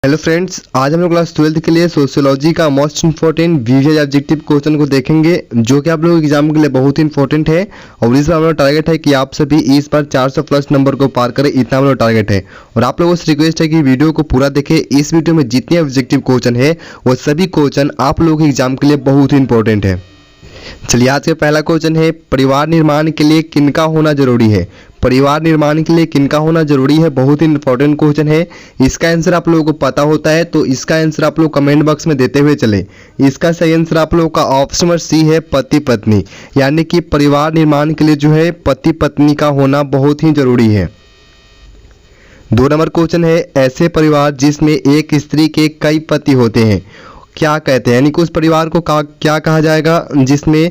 Hello friends, आज हम लोग क्लास 12th के लिए सोशियोलॉजी का most important VVI objective question को देखेंगे, जो कि आप लोगों के एग्जाम के लिए बहुत ही इंपॉर्टेंट है। और इस बार हमारा टारगेट है कि आप सभी इस बार 400 प्लस नंबर को पार करें, इतना हमारा टारगेट है। और आप लोगों से रिक्वेस्ट है कि वीडियो को पूरा देखें। इस वीडियो में जितने ऑब्जेक्टिव क्वेश्चन है वो सभी क्वेश्चन आप लोगों के एग्जाम के लिए बहुत ही इंपॉर्टेंट है। चलिए, आज का पहला क्वेश्चन है, परिवार निर्माण के लिए किनका होना जरूरी है। परिवार निर्माण के लिए किनका होना जरूरी है, बहुत ही इंपॉर्टेंट क्वेश्चन है। इसका आंसर आप लोगों को पता होता है तो इसका आंसर आप लोग कमेंट बॉक्स में देते हुए चले। इसका सही आंसर आप लोगों का ऑप्शन नंबर सी है, पति पत्नी। यानी कि परिवार निर्माण के लिए जो है पति पत्नी का होना बहुत ही जरूरी है। 2 नंबर क्वेश्चन है, ऐसे परिवार जिसमें एक स्त्री के कई पति होते हैं क्या कहते हैं। यानी कि उस परिवार को क्या कहा जाएगा जिसमें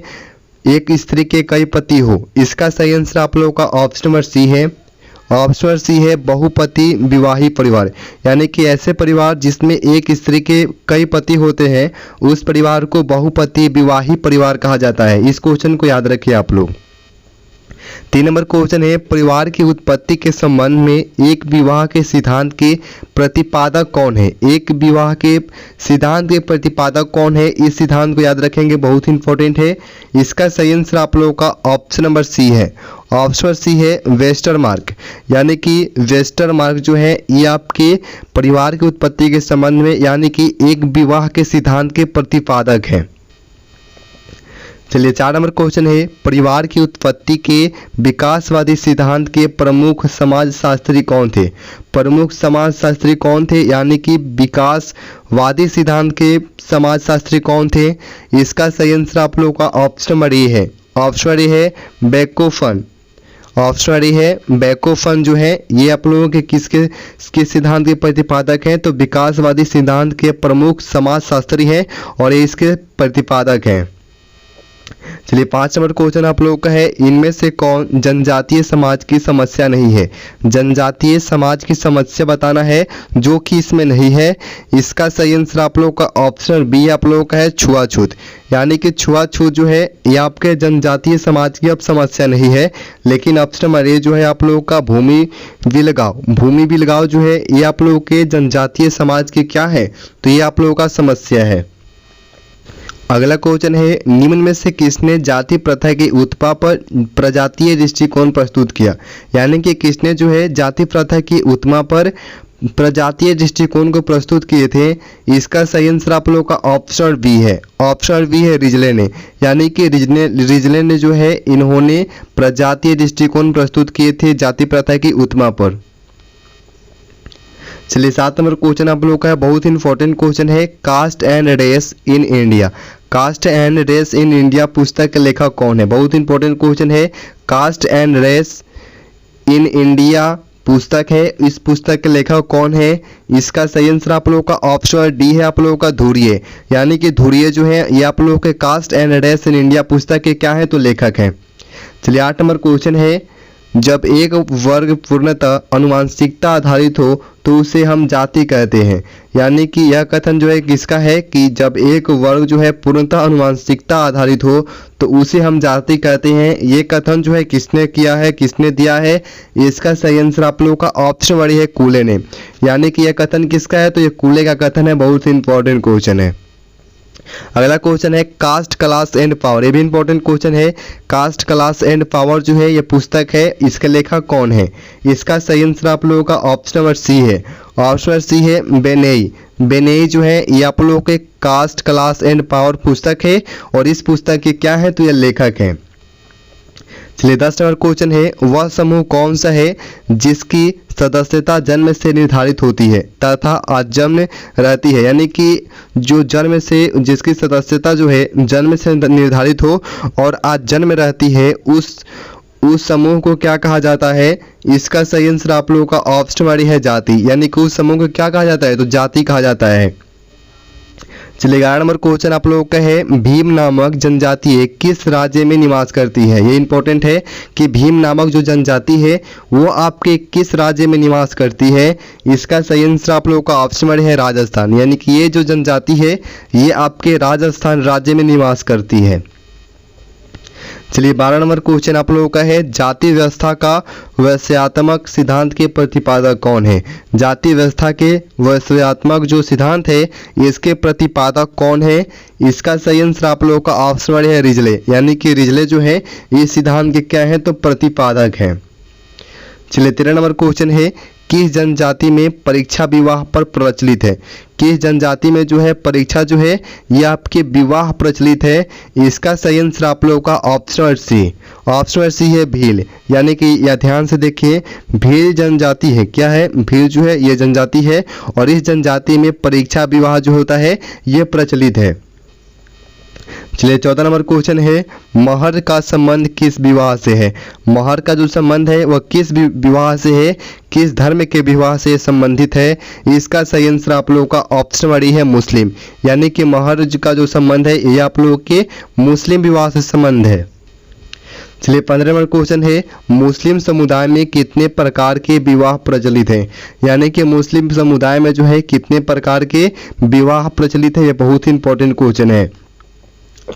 एक स्त्री के कई पति हो। इसका सही आंसर आप लोगों का ऑप्शन नंबर सी है। ऑप्शन नंबर सी है, बहुपति विवाही परिवार। यानी कि ऐसे परिवार जिसमें एक स्त्री के कई पति होते हैं उस परिवार को बहुपति विवाही परिवार कहा जाता है। इस क्वेश्चन को याद रखिए आप लोग। 3 नंबर क्वेश्चन है, परिवार की उत्पत्ति के संबंध में एक विवाह के सिद्धांत के प्रतिपादक कौन है। एक विवाह के सिद्धांत के प्रतिपादक कौन है, इस सिद्धांत को याद रखेंगे, बहुत ही इंपॉर्टेंट है। इसका सही आंसर आप लोगों का ऑप्शन नंबर सी है। ऑप्शन नंबर सी है, वेस्टरमार्क। यानी कि वेस्टरमार्क जो है ये आपके परिवार की उत्पत्ति के संबंध में यानी कि एक विवाह के सिद्धांत के प्रतिपादक है। चलिए, 4 नंबर क्वेश्चन है, परिवार की उत्पत्ति के विकासवादी सिद्धांत के प्रमुख समाजशास्त्री कौन थे। प्रमुख समाजशास्त्री कौन थे, यानी कि विकासवादी सिद्धांत के समाजशास्त्री कौन थे। इसका सही आंसर आप लोगों का ऑप्शन नंबर ए है। ऑप्शन नंबर ए है बेकोफन। ऑप्शन नंबर ए है बेकोफन जो है ये आप लोगों के किसके सिद्धांत के प्रतिपादक हैं, तो विकासवादी सिद्धांत के प्रमुख समाजशास्त्री हैं और ये इसके प्रतिपादक हैं। चलिए, 5 नंबर क्वेश्चन आप लोगों का है, इनमें से कौन जनजातीय समाज की समस्या नहीं है। जनजातीय समाज की समस्या बताना है जो कि इसमें नहीं है। इसका सही आंसर आप लोगों का ऑप्शन बी आप लोगों का है, छुआछूत। यानी कि छुआछूत जो है ये आपके जनजातीय समाज की अब समस्या नहीं है। लेकिन ऑप्शन नंबर ए जो है आप लोगों का भूमि विलगाव। भूमि विलगाव जो है ये आप लोगों के जनजातीय समाज की क्या है, तो ये आप लोगों का समस्या है। अगला क्वेश्चन है, निम्न में से किसने जाति प्रथा के उत्पा पर प्रजातीय दृष्टिकोण प्रस्तुत किया। यानी कि किसने जो है जाति प्रथा की उत्पा पर प्रजातीय दृष्टिकोण को प्रस्तुत किए थे। इसका सही आंसर आप लोगों का ऑप्शन बी है। ऑप्शन बी है रिजले ने। यानी कि रिजले ने जो है इन्होंने प्रजातीय दृष्टिकोण प्रस्तुत किए थे जाति प्रथा की उत्पा पर। चलिए, 7 नंबर क्वेश्चन आप लोगों का है, बहुत ही इंपॉर्टेंट क्वेश्चन है, caste and race in India. Caste and race in India पुस्तक के लेखक कौन है। बहुत इंपॉर्टेंट क्वेश्चन है, caste and race in India पुस्तक है, इस पुस्तक के लेखक कौन है। इसका सही आंसर आप लोगों का ऑप्शन डी है आप लोगों का, धुरिये। यानी कि धुरिये जो है ये आप लोगों के caste and race in India पुस्तक के क्या है, तो लेखक हैं। चलिए, 8 नंबर क्वेश्चन है, जब एक वर्ग पूर्णतः आनुवंशिकता आधारित हो तो उसे हम जाति कहते हैं। यानी कि यह कथन जो है किसका है कि जब एक वर्ग जो है पूर्णतः आनुवंशिकता आधारित हो तो उसे हम जाति कहते हैं। ये कथन जो है किसने किया है, किसने दिया है। इसका सही आंसर आप लोगों का ऑप्शन बड़ी है, कूले ने। यानी कि यह कथन किसका है, तो ये कूले का कथन है। बहुत ही इंपॉर्टेंट क्वेश्चन है। अगला क्वेश्चन है, कास्ट क्लास एंड पावर। ये भी इंपॉर्टेंट क्वेश्चन है। कास्ट क्लास एंड पावर जो है ये पुस्तक है, इसके लेखक कौन है। इसका सही आंसर आप लोगों का ऑप्शन नंबर सी है। ऑप्शन नंबर सी है बेनेई। बेनेई जो है ये आप लोगों के कास्ट क्लास एंड पावर पुस्तक है और इस पुस्तक के क्या है, तो ये लेखक हैं। चलिए, 10 नंबर क्वेश्चन है, वह समूह कौन सा है जिसकी सदस्यता जन्म से निर्धारित होती है तथा आजन्म रहती है। यानी कि जो जन्म से जिसकी सदस्यता जो है जन्म से निर्धारित हो और आजन्म रहती है उस समूह को क्या कहा जाता है। इसका सही आंसर आप लोगों का ऑप्शन वाली है, जाति। यानी कि उस समूह को क्या कहा जाता है, तो जाति कहा जाता है। चलिए, 11 नंबर क्वेश्चन आप लोगों का है, भीम नामक जनजाति किस राज्य में निवास करती है। ये इंपॉर्टेंट है कि भीम नामक जो जनजाति है वो आपके किस राज्य में निवास करती है। इसका सही आंसर आप लोगों का ऑप्शन में है, राजस्थान। यानी कि ये जो जनजाति है ये आपके राजस्थान राज्य में निवास करती है। चलिए 12 नंबर क्वेश्चन आप लोगों का है, जाति व्यवस्था का वैश्यात्मक सिद्धांत के प्रतिपादक कौन है? जाति व्यवस्था के वैश्यात्मक जो सिद्धांत है इसके प्रतिपादक कौन है? इसका सही आंसर आप लोगों का ऑप्शन है रिजले, यानी कि रिजले जो है इस सिद्धांत के क्या है तो प्रतिपादक हैं। चलिए 13 नंबर क्वेश्चन है, किस जनजाति में परीक्षा विवाह पर प्रचलित है? किस जनजाति में जो है परीक्षा जो है ये आपके विवाह प्रचलित है? इसका सही आंसर आप लोगों का ऑप्शन सी है भील, यानी कि यह ध्यान से देखिए भील जनजाति है। क्या है? भील जो है ये जनजाति है और इस जनजाति में परीक्षा विवाह जो होता है ये प्रचलित है। चलिए 14 नंबर क्वेश्चन है, महर का संबंध किस विवाह से है? महर का जो संबंध है वह किस विवाह से है, किस धर्म के विवाह से संबंधित है? इसका सही आंसर आप लोगों का ऑप्शन वाली है मुस्लिम, यानी कि महर का जो संबंध है ये आप लोगों के मुस्लिम विवाह से संबंध है। चलिए 15 नंबर क्वेश्चन है, मुस्लिम समुदाय में कितने प्रकार के विवाह प्रचलित हैं? यानी कि मुस्लिम समुदाय में जो है कितने प्रकार के विवाह प्रचलित है? ये बहुत ही इंपॉर्टेंट क्वेश्चन है।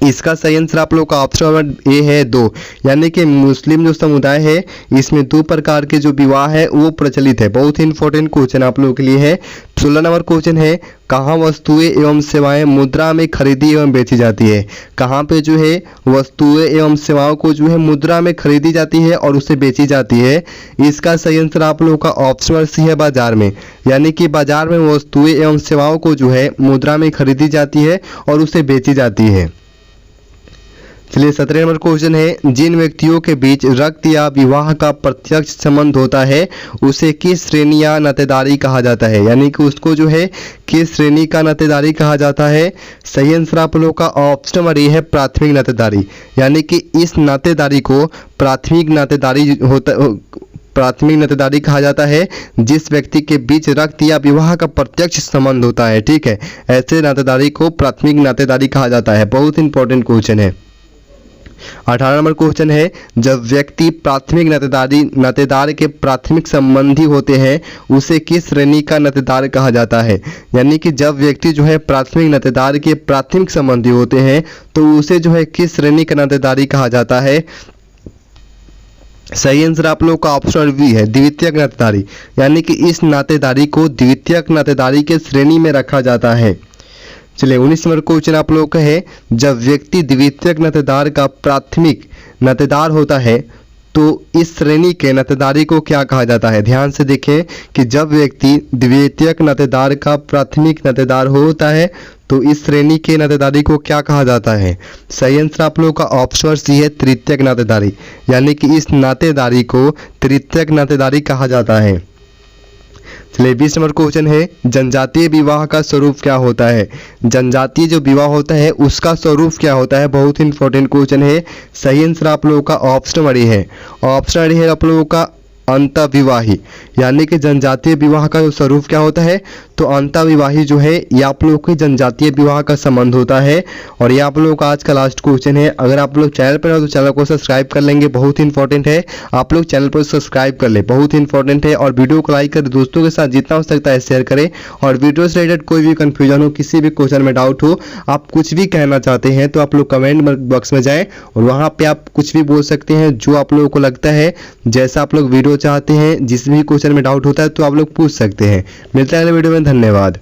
इसका सही आंसर आप लोग का ऑप्शन ए है 2, यानी कि मुस्लिम जो समुदाय है इसमें 2 प्रकार के जो विवाह है वो प्रचलित है। बहुत ही इंपॉर्टेंट क्वेश्चन आप लोगों के लिए है। 16 नंबर क्वेश्चन है, कहाँ वस्तुएं एवं सेवाएं मुद्रा में खरीदी एवं बेची जाती है? कहाँ पे जो है वस्तुएं एवं सेवाओं को जो है मुद्रा में खरीदी जाती है और उसे बेची जाती है? इसका सही आंसर आप लोगों का ऑप्शन सी है बाजार में, यानी कि बाजार में वस्तुएं एवं सेवाओं को जो है मुद्रा में खरीदी जाती है और उसे बेची जाती है। चलिए 17 नंबर क्वेश्चन है, जिन व्यक्तियों के बीच रक्त या विवाह का प्रत्यक्ष संबंध होता है उसे किस श्रेणी या नातेदारी कहा जाता है? यानी कि उसको जो है किस श्रेणी का नातेदारी कहा जाता है? सही आंसर आप लोगों का ऑप्शन नंबर ए है प्राथमिक नातेदारी, यानी कि इस नातेदारी को प्राथमिक नातेदारी कहा जाता है जिस व्यक्ति के बीच रक्त या विवाह का प्रत्यक्ष संबंध होता है। ठीक है, ऐसे नातेदारी को प्राथमिक नातेदारी कहा जाता है। बहुत इंपॉर्टेंट क्वेश्चन है। 18 नंबर क्वेश्चन है, जब व्यक्ति प्राथमिक नातेदार के प्राथमिक संबंधी होते हैं उसे किस श्रेणी का नातेदार कहा जाता है? यानी कि जब व्यक्ति जो है प्राथमिक नातेदार के प्राथमिक संबंधी होते हैं तो उसे जो है किस श्रेणी का नातेदारी कहा जाता है? सही आंसर आप लोग का ऑप्शन बी है द्वितीयक नातेदारी, यानी कि इस नातेदारी को द्वितीयक नातेदारी के श्रेणी में रखा जाता है। चलिए 19 नंबर क्वेश्चन आप लोगों का है, जब व्यक्ति द्वितीयक नातेदार का प्राथमिक नातेदार होता है तो इस श्रेणी के नातेदारी को क्या कहा जाता है? ध्यान से देखें कि जब व्यक्ति द्वितीयक नातेदार का प्राथमिक नातेदार होता है तो इस श्रेणी के नातेदारी को क्या कहा जाता है? सही आंसर आप लोगों का ऑप्शन सी है तृतीयक नातेदारी, यानी कि इस नातेदारी को तृतीयक नातेदारी कहा जाता है। चलिए 20 नंबर क्वेश्चन है, जनजातीय विवाह का स्वरूप क्या होता है? जनजातीय जो विवाह होता है उसका स्वरूप क्या होता है? बहुत ही इंपॉर्टेंट क्वेश्चन है। सही आंसर आप लोगों का ऑप्शन डी है। ऑप्शन डी है आप लोगों का अंतःविवाही, यानी कि जनजातीय विवाह का जो स्वरूप क्या होता है तो अंतःविवाही जो है ये आप लोगों के जनजातीय विवाह का संबंध होता है। और ये आप लोगों का आज का लास्ट क्वेश्चन है। अगर आप लोग चैनल पर हो तो चैनल को सब्सक्राइब कर लेंगे, बहुत ही इंपॉर्टेंट है। आप लोग चैनल पर सब्सक्राइब कर ले, बहुत ही इंपॉर्टेंट है। और वीडियो को लाइक कर दोस्तों के साथ जितना हो सकता है शेयर करें। और वीडियो से रिलेटेड कोई भी कंफ्यूजन हो, किसी भी क्वेश्चन में डाउट हो, आप कुछ भी कहना चाहते हैं तो आप लोग कमेंट बॉक्स में जाएं और वहाँ पे आप कुछ भी बोल सकते हैं जो आप लोगों को लगता है। जैसा आप लोग वीडियो चाहते हैं, जिस भी क्वेश्चन में डाउट होता है तो आप लोग पूछ सकते हैं। मिलते हैं अगले वीडियो में, धन्यवाद।